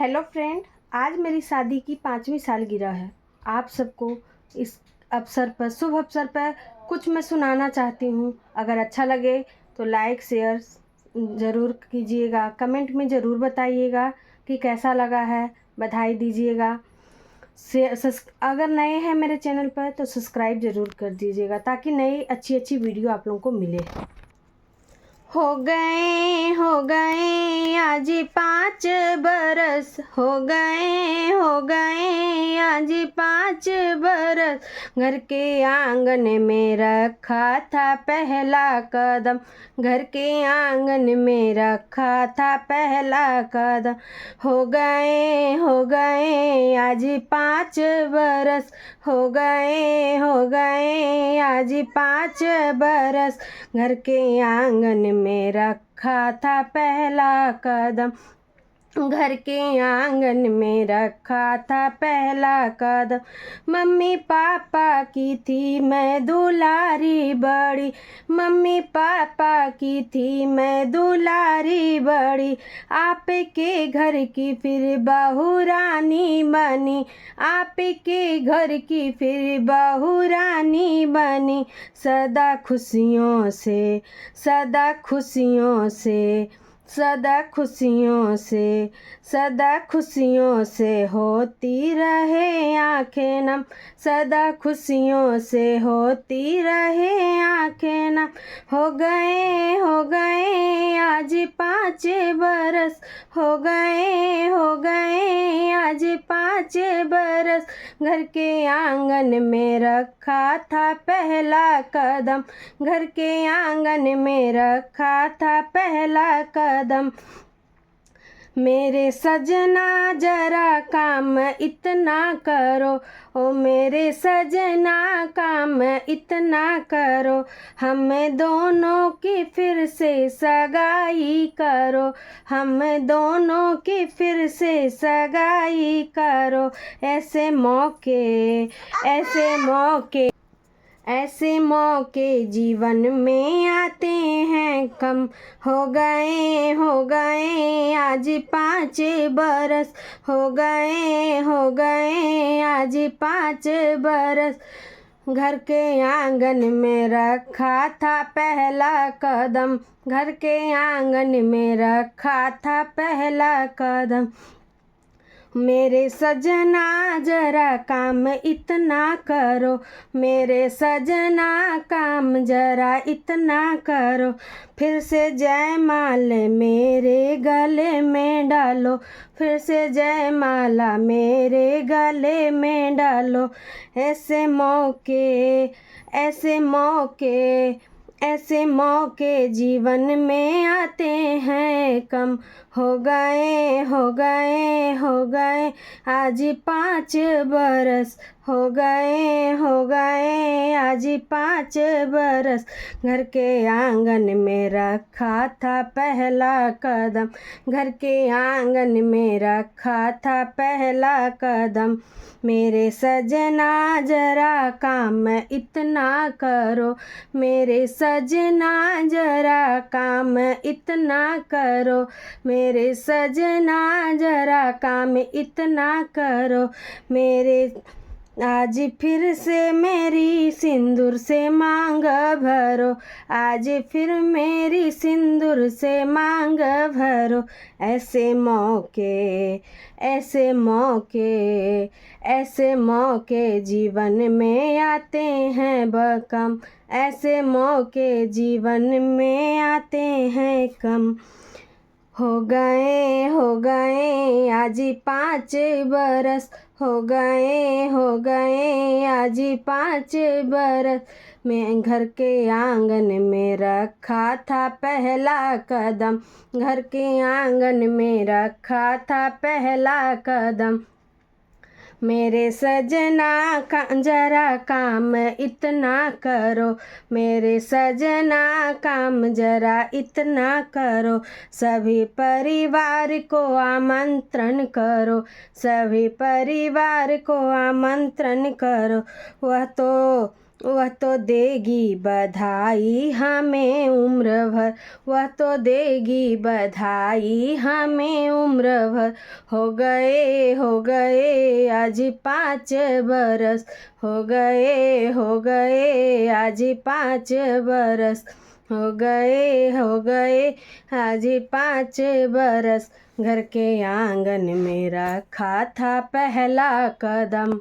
Hello friend, आज मेरी शादी की 5वीं सालगिरह है। आप सबको इस शुभ अवसर पर कुछ मैं सुनाना चाहती हूँ। अगर अच्छा लगे तो लाइक शेयर ज़रूर कीजिएगा, कमेंट में ज़रूर बताइएगा कि कैसा लगा है, बधाई दीजिएगा। अगर नए हैं मेरे चैनल पर तो सब्सक्राइब ज़रूर कर दीजिएगा ताकि नई अच्छी वीडियो आप लोगों को मिले। हो गए आज 5 बरस, हो गए आज 5 बरस। घर के आंगन में रखा था पहला कदम, घर के आंगन में रखा था पहला कदम। हो गए आज 5 बरस, हो गए आज 5 बरस। घर के आंगन में रखा था पहला कदम, घर के आंगन में रखा था पहला कदम। मम्मी पापा की थी मैं दुलारी बड़ी, मम्मी पापा की थी मैं दुलारी बड़ी। आपके घर की फिर बहू रानी बनी, आपके घर की फिर बहू रानी बनी। सदा खुशियों से, सदा खुशियों से, सदा खुशियों से, सदा खुशियों से होती रहे आँखें नम, सदा खुशियों से होती रहे आँखें नम। हो गए आज 5 बरस, हो गए आज 5 बरस। घर के आंगन में रखा था पहला कदम, घर के आंगन में रखा था पहला कदम। मेरे सजना जरा काम इतना करो, ओ मेरे सजना काम इतना करो। हम दोनों की फिर से सगाई करो, हम दोनों की फिर से सगाई करो। ऐसे मौके, ऐसे मौके, ऐसे मौके जीवन में आते हैं कम। हो गए आज 5 बरस, हो गए आज 5 बरस। घर के आंगन में रखा था पहला कदम, घर के आंगन में रखा था पहला कदम। मेरे सजना जरा काम इतना करो, मेरे सजना काम जरा इतना करो। फिर से जयमाल मेरे गले में डालो, फिर से जयमाला मेरे गले में डालो। ऐसे मौके, ऐसे मौके, ऐसे मौके जीवन में आते हैं कम। हो गए आज 5 बरस, हो गए आज 5 बरस। घर के आंगन में रखा था पहला कदम, घर के आंगन में रखा था पहला कदम। मेरे सजना जरा काम इतना करो, मेरे सजना जरा काम इतना करो, मेरे सजना जरा काम इतना करो। मेरे आज फिर से मेरी सिंदूर से मांग भरो, आज फिर मेरी सिंदूर से मांग भरो। ऐसे मौके, ऐसे मौके, ऐसे मौके जीवन में आते हैं कम, ऐसे मौके जीवन में आते हैं कम। हो गए आज 5 बरस, हो गए आज 5 बरस। मैं घर के आंगन में रखा था पहला कदम, घर के आंगन में रखा था पहला कदम। मेरे सजना का जरा काम इतना करो, मेरे सजना काम जरा इतना करो। सभी परिवार को आमंत्रण करो, सभी परिवार को आमंत्रण करो। वह तो देगी बधाई हमें उम्र भर, वह तो देगी बधाई हमें उम्र भर। हो गए आज 5 बरस, हो गए आज 5 बरस, हो गए आज 5 बरस। घर के आंगन में रखा था पहला कदम,